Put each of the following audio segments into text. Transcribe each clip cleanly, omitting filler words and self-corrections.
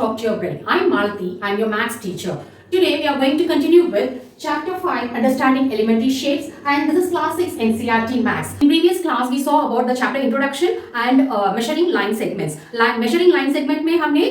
Talk to Your Brain. I'm Malti, I'm your maths teacher. Today we are going to continue with Chapter 5, Understanding Elementary Shapes, and this is Class 6 NCERT Maths. In previous class we saw about the chapter introduction and measuring line segments. Measuring line segment में हमने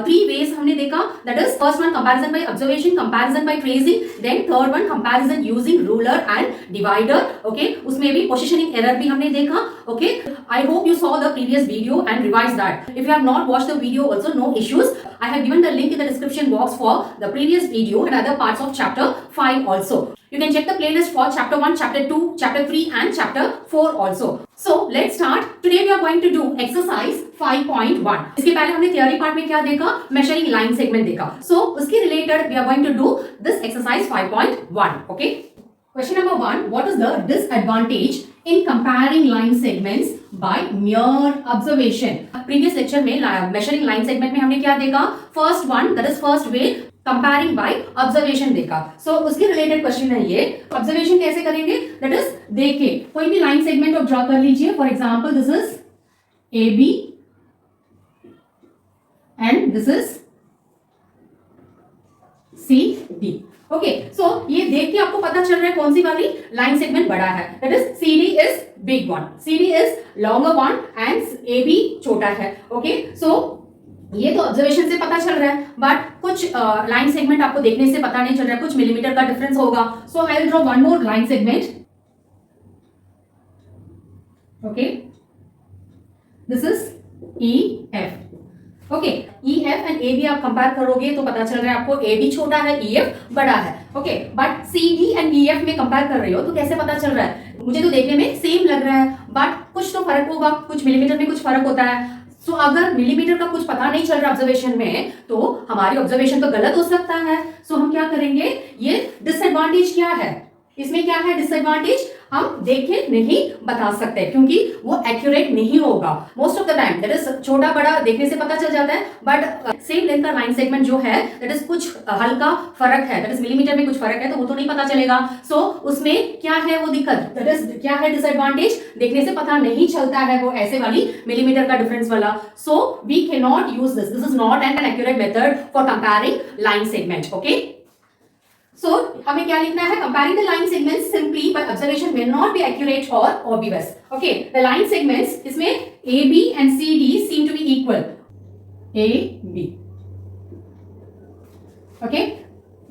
three ways हमने देखा, that is first one comparison by observation, comparison by tracing, then third one comparison using ruler and divider. Okay, उसमें भी positioning error भी हमने देखा. Okay, I hope you saw the previous video and revised that. If you have not watched the video also, no issues. I have given the link in the description box for the previous video and other parts of chapter 5 also. You can check the playlist for chapter 1, chapter 2, chapter 3 and chapter 4 also. So let's start. Today we are going to do exercise 5.1. इसके पहले हमने theory part में क्या देखा? Measuring line segment देखा. So उसके related we are going to do this exercise 5.1. Okay. Question number 1. What is the disadvantage in comparing line segments by mere observation? Previous lecture में measuring line segment में हमने क्या देखा? First one, that is first way, comparing by observation देखा. सो उसके related question है ये. Observation कैसे करेंगे? दैट इज देखिए कोई भी लाइन सेगमेंट आप ड्रॉ कर लीजिए. For example this is A B and this is C D. Okay, so ये देख के आपको पता चल रहा है कौन सी वाली लाइन सेगमेंट बड़ा है. That is C D is big one, C D is longer one and A B छोटा है. ओके, सो ये तो ऑब्जर्वेशन से पता चल रहा है, बट कुछ लाइन सेगमेंट आपको देखने से पता नहीं चल रहा है, कुछ मिलीमीटर का डिफरेंस होगा. So I will draw one more line segment. Okay, this is E F. Okay, E F and A B आप कंपेयर करोगे तो पता चल रहा है आपको ए बी छोटा है, ई एफ बड़ा है. Okay, but C D and E F में कंपेयर कर रहे हो तो कैसे पता चल रहा है? मुझे तो देखने में सेम लग रहा है, बट कुछ तो फर्क होगा, कुछ मिलीमीटर में कुछ फर्क होता है. सो अगर मिलीमीटर का कुछ पता नहीं चल रहा ऑब्जर्वेशन में तो हमारी ऑब्जर्वेशन तो गलत हो सकता है. सो हम क्या करेंगे? ये डिसएडवांटेज क्या है? इसमें क्या है डिसएडवांटेज? हम देख के नहीं बता सकते क्योंकि वो एक्यूरेट नहीं होगा. Most of the time that is छोटा बड़ा देखने से पता चल जाता है, बट सेम लेंथ का लाइन सेगमेंट जो है दैट इज कुछ हल्का फर्क है, दैट इज मिलीमीटर में कुछ फर्क है तो वो तो नहीं पता चलेगा. सो उसमें क्या है वो दिक्कत? दैट इज क्या है डिसएडवांटेज? देखने से पता नहीं चलता है वो ऐसे वाली मिलीमीटर का डिफरेंस वाला. So we can not use this. This is not an accurate method for comparing line segment. Okay, so हमें क्या लिखना है? comparing the line segments simply by observation may not be accurate or obvious. Okay, the line segments इसमें AB and CD seem to be equal. AB. Okay,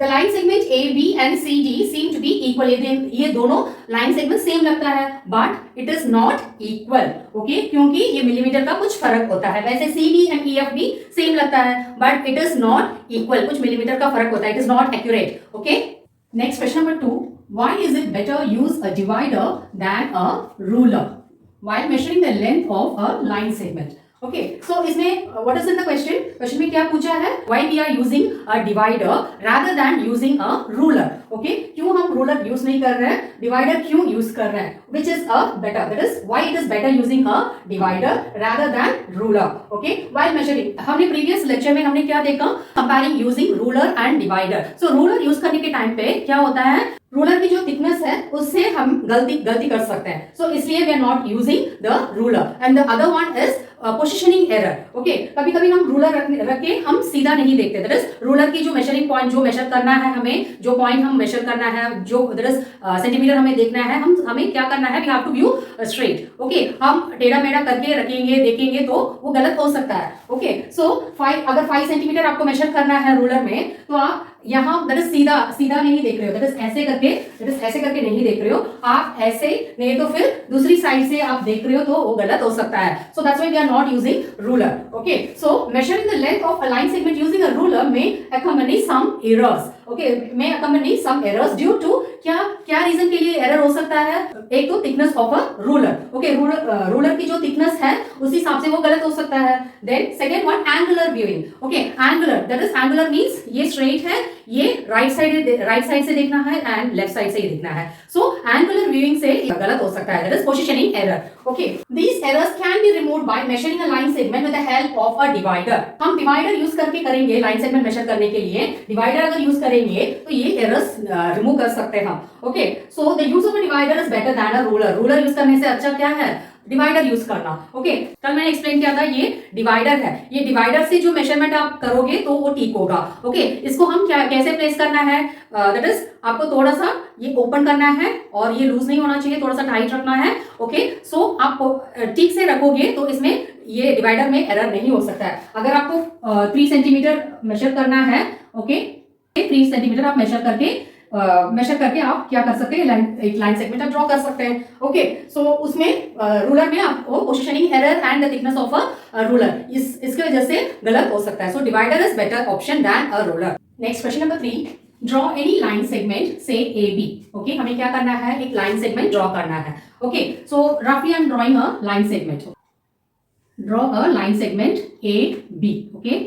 the line segment AB and CD seem to be equal. ये दोनों line segment same लगता है, but it is not equal. Okay, क्योंकि ये millimetre का कुछ फर्क होता है. वैसे CD and EF भी सेम लगता है, but it is not equal. कुछ मिलीमीटर का फर्क होता है. It is not accurate. Okay. Next question number 2. Why is it better use a divider than a ruler while measuring the length of a line segment? Okay, so इसमें what is in the question? Question में क्या पूछा है? Why we are using a divider rather than using a ruler? Okay, क्यों हम ruler use नहीं कर रहे हैं? Divider क्यों use कर रहे हैं? Which is a better? That is why it is better using a divider rather than ruler. Okay, while measuring. हमने previous lecture में हमने क्या देखा? Comparing using ruler and divider. So ruler use करने के टाइम पे क्या होता है? रूलर की जो थिकनेस है उससे हम गलती कर सकते हैं. सो इसलिए we are not using the ruler. And the other one is positioning error. Okay, कभी कभी हम रूलर रख के हम सीधा नहीं देखते. दैट इज रूलर की जो मेजरिंग पॉइंट जो मेजर करना है, हमें जो पॉइंट हम मेजर करना है, जो दैट इज सेंटीमीटर हमें देखना है, हमें क्या करना है? We have to view straight. Okay, हम टेढ़ा मेढ़ा करके रखेंगे देखेंगे तो वो गलत हो सकता है. ओके, सो अगर 5 सेंटीमीटर आपको मेजर करना है रूलर में तो आप यहाँ दैट इज सीधा नहीं देख रहे हो. दैट इज ऐसे करके नहीं देख रहे हो. आप ऐसे नहीं तो फिर दूसरी साइड से आप देख रहे हो तो वो गलत हो सकता है. So that's why we are not using ruler. Okay, so measuring the length of a line segment using a ruler में accompany some errors. ओके, में accompany some errors due to क्या रीजन के लिए एरर हो सकता है? एक तो thickness of a ruler. Okay, ruler की जो थिकनेस है उस हिसाब से वो गलत हो सकता है. Then second one angular viewing. Okay, angular that is angular means ये स्ट्रेट है, ये राइट साइड से देखना है एंड लेफ्ट साइड से ही देखना है. सो एंगुलर व्यूइंग से गलत हो सकता है. That is positioning error. Okay, these errors can be removed by measuring a line segment with the help of a divider. हम डिवाइडर यूज करके करेंगे लाइन सेगमेंट मेजर करने के लिए. डिवाइडर अगर यूज करेंगे तो ये एरर्स रिमूव कर सकते हैं हम. Okay, so the use of a divider is better than a ruler. Ruler use करने से अच्छा क्या है? डिवाइडर यूज करना। ओके, कल मैंने एक्सप्लेन किया था ये डिवाइडर है, ये डिवाइडर से जो मेजरमेंट आप करोगे तो वो ठीक होगा। ओके, इसको हम क्या कैसे प्लेस करना है, दैट इज आपको थोड़ा सा ये ओपन करना है और ये लूज नहीं होना चाहिए, थोड़ा सा टाइट रखना है। ओके, सो आप ठीक से रखोगे तो इसमें ये डिवाइडर में एरर नहीं हो सकता है। अगर आपको 3 सेंटीमीटर मेजर करना है, ओके 3 सेंटीमीटर आप मेजर करके आप क्या कर सकते हैं, एक लाइन सेगमेंट आप ड्रॉ कर सकते हैं। ओके, सो उसमें रूलर में आपको positioning error and the thickness of a ruler इसके वजह से गलत हो सकता है। So divider is better option than a ruler. Next question number 3, draw any line segment से ए बी। ओके, हमें क्या करना है, एक लाइन सेगमेंट ड्रॉ करना है। ओके, सो रफली I am drawing a line segment, draw a line segment A B. Okay,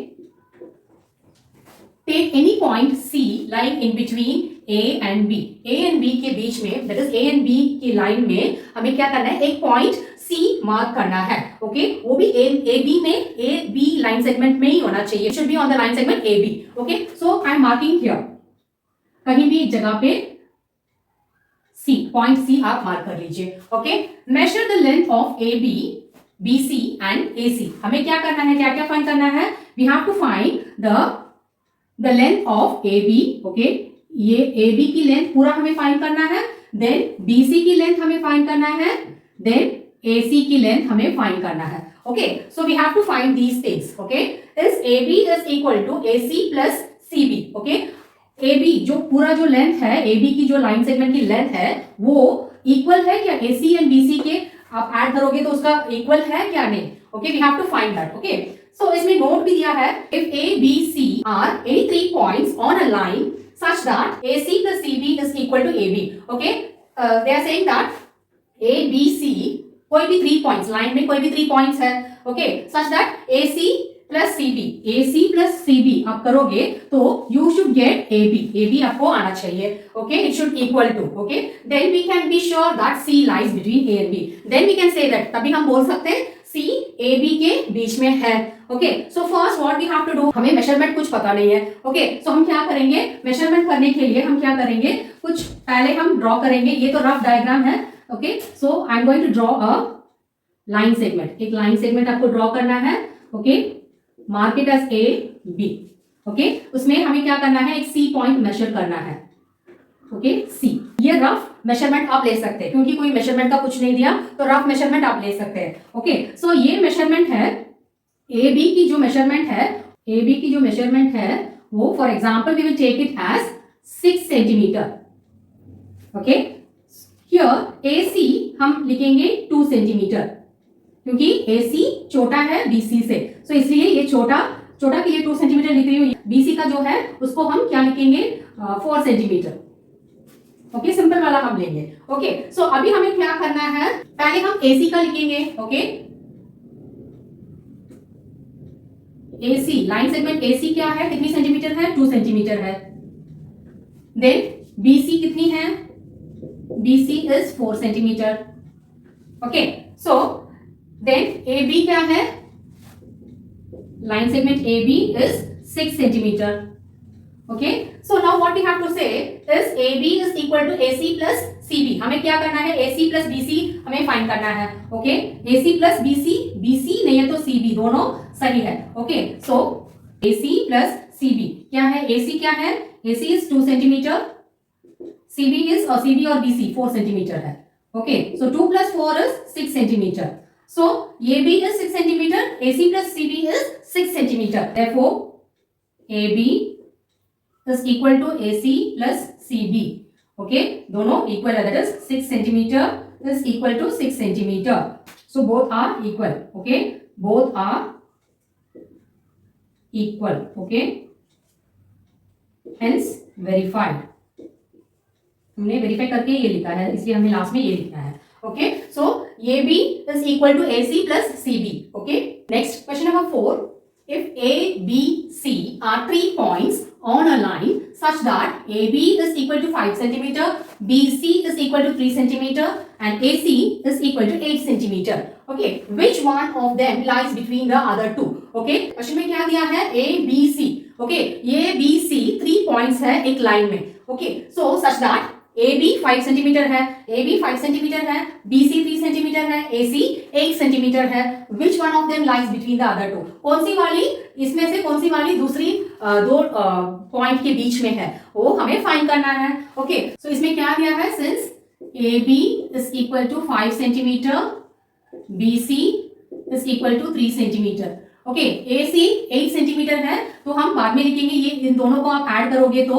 take any point C lying in between A and B. A and B के बीच में, that is A and B की line में हमें क्या करना है, एक पॉइंट C मार्क करना है। ओके, वो भी A B में, A B लाइन सेगमेंट में ही होना चाहिए, should be on the line segment A B. Okay, so I am marking here, कहीं भी एक जगह पे C, पॉइंट C आप मार्क कर लीजिए। Okay, measure the length of A B, B C and A C. हमें क्या करना है, क्या क्या फाइंड करना है, we have to find the length of AB. Okay, ये AB की लेंथ पूरा हमें फाइंड करना है, देन BC की लेंथ हमें फाइंड करना है, देन AC की लेंथ हमें फाइंड करना है। Okay, so we have to find these things. Okay, is AB is equal to AC plus CB। Okay, AB जो पूरा जो लेंथ है, AB की जो लाइन सेगमेंट की लेंथ है वो इक्वल है क्या AC एंड BC के, आप ऐड करोगे तो उसका इक्वल है क्या नहीं। Okay, we have to find that. Okay, so इसमें नोट भी दिया है, if A B C are any 3 points on a line such that AC plus CB is equal to AB. Okay, they are saying that A B C कोई भी 3 points, line में कोई भी 3 points है। Okay, such that AC plus CB आप करोगे तो you should get AB आपको आना चाहिए। Okay, it should equal to, okay, then we can be sure that C lies between A and B, then we can say that, तभी हम बोल सकते हैं C A B के बीच में है। Okay, so first what we have to do, हमें मेजरमेंट कुछ पता नहीं है। ओके, सो हम क्या करेंगे, मेजरमेंट करने के लिए हम क्या करेंगे, कुछ पहले हम ड्रॉ करेंगे, ये तो रफ डायग्राम है। Okay, so I am going to draw a line segment, एक लाइन सेगमेंट आपको ड्रॉ करना है। Okay, mark it as A B। Okay, उसमें हमें क्या करना है, एक C पॉइंट मेजर करना है। ओके, C, ये रफ मेजरमेंट आप ले सकते हैं, क्योंकि कोई मेजरमेंट का कुछ नहीं दिया तो रफ मेजरमेंट आप ले सकते हैं। ओके, सो ये मेजरमेंट है AB की जो मेजरमेंट है वो, for example we will take it as 6 centimetre. Okay, here AC हम लिखेंगे 2 सेंटीमीटर, क्योंकि AC छोटा है BC से, सो इसलिए ये छोटा के लिए 2 सेंटीमीटर लिख रही हूँ। BC का जो है उसको हम क्या लिखेंगे, 4 सेंटीमीटर। ओके, सिंपल वाला हम लेंगे। ओके, सो अभी हमें क्या करना है, पहले हम AC का लिखेंगे। Okay, AC line segment AC क्या है, कितनी सेंटीमीटर है, 2 सेंटीमीटर है। देन BC कितनी है, BC is 4 centimetre. Okay, so then AB क्या है, line segment AB is 6 centimetre. Okay, so now what we have to say is AB is equal to AC plus CB। हमें क्या करना है, AC plus BC हमें find करना है। Okay, AC plus BC नहीं है तो CB, दोनों सही है। ओके, सो AC प्लस CB क्या है, AC क्या है, AC इज 2 सेंटीमीटर, CB और BC 4 सेंटीमीटर है। Okay, so 2 plus 4 is 6 centimetre, so AB is 6 centimetre, AC plus CB is 6 centimetre, therefore AB is equal to AC plus CB. Okay, दोनों equal है, that is 6 centimeter is equal to 6 centimeter. So both are equal. Okay, both are equal. Okay, hence verified. हमने verify करके ये लिखा है, इसलिए हमें last में ये लिखना है। ओके, सो ये B is equal to AC plus CB. Okay, next question number 4. If A, B, C are 3 points on a line such that AB is equal to 5 centimeter, BC is equal to 3 centimeter, and AC is equal to 8 centimeter. Okay, which one of them lies between the other two? Okay, question में क्या दिया है, A, B, C. Okay, ये B, C 3 points है एक line में. Okay, so such that AB 5 centimetre है, AB 5 centimetre है, BC 3 सेंटीमीटर है, AC 1 सेंटीमीटर है. Which one of them lies between the other two? कौन सी वाली इसमें से कौन सी वाली दूसरी दो पॉइंट के बीच में है वो हमें फाइंड करना है. ओके, सो इसमें क्या दिया है? Since AB is equal to 5 centimetre, BC is equal to 3 centimetre. Okay, AC 8 centimetre है तो हम बाद में लिखेंगे. ये इन दोनों को आप ऐड करोगे तो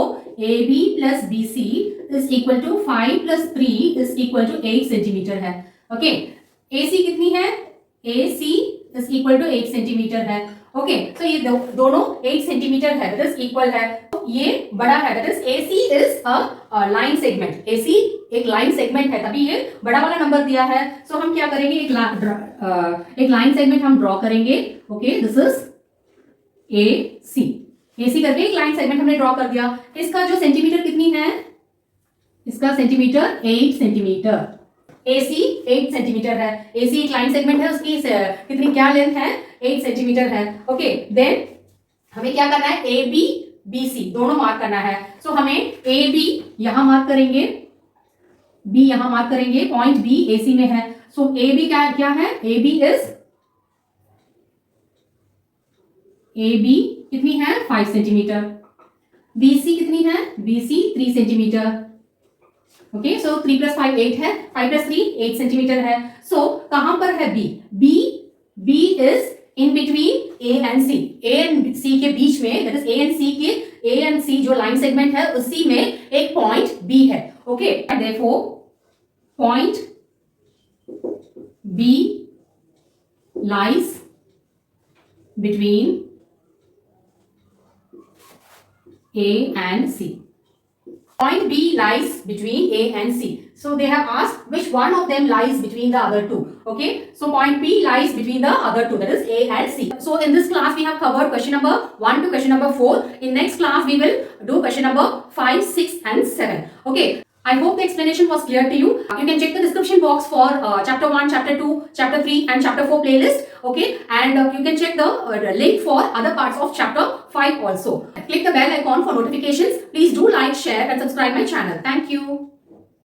AB plus BC is equal to 5 plus 3 is equal to 8 centimetre है. ओके, AC कितनी है? AC is equal to 8 centimetre है. ओके, तो ये दोनों 8 सेंटीमीटर है, दैट इज इक्वल है. तो ये बड़ा है, that is AC is a line segment. AC एक लाइन सेगमेंट है, तभी ये बड़ा वाला नंबर दिया है. सो हम क्या करेंगे? एक लाइन सेगमेंट हम ड्रॉ करेंगे. Okay, this is AC. AC करके एक लाइन सेगमेंट हमने ड्रॉ कर दिया. इसका जो सेंटीमीटर कितनी है? इसका सेंटीमीटर 8 सेंटीमीटर. AC 8 सेंटीमीटर है. AC एक लाइन सेगमेंट है, उसकी कितनी क्या लेंथ है? 8 सेंटीमीटर है. ओके, देन हमें क्या करना है? AB BC दोनों मार्क करना है. सो हमें AB यहां मार्क करेंगे, B यहां मार्क करेंगे. पॉइंट B AC में है. सो AB क्या है? AB कितनी है? 5 सेंटीमीटर. BC कितनी है? BC 3 centimetre. ओके, सो 3 प्लस 5 8 है, 5 प्लस 3 8 सेंटीमीटर है. सो कहां पर है B? B is in between A and C. A and C के बीच में, that is A and C के A एंड C जो लाइन सेगमेंट है उसी में एक पॉइंट B है. Okay, therefore point B lies between A and C. Point B lies between A and C. So they have asked which one of them lies between the other two. Okay. So point B lies between the other two, that is A and C. So in this class we have covered question number 1 to question number 4. In next class we will do question number 5, 6 and 7. Okay. I hope the explanation was clear to you. You can check the description box for chapter 1, chapter 2, chapter 3 and chapter 4 playlist. Okay, and you can check the link for other parts of chapter 5 also. Click the bell icon for notifications. Please do like, share and subscribe my channel. Thank you.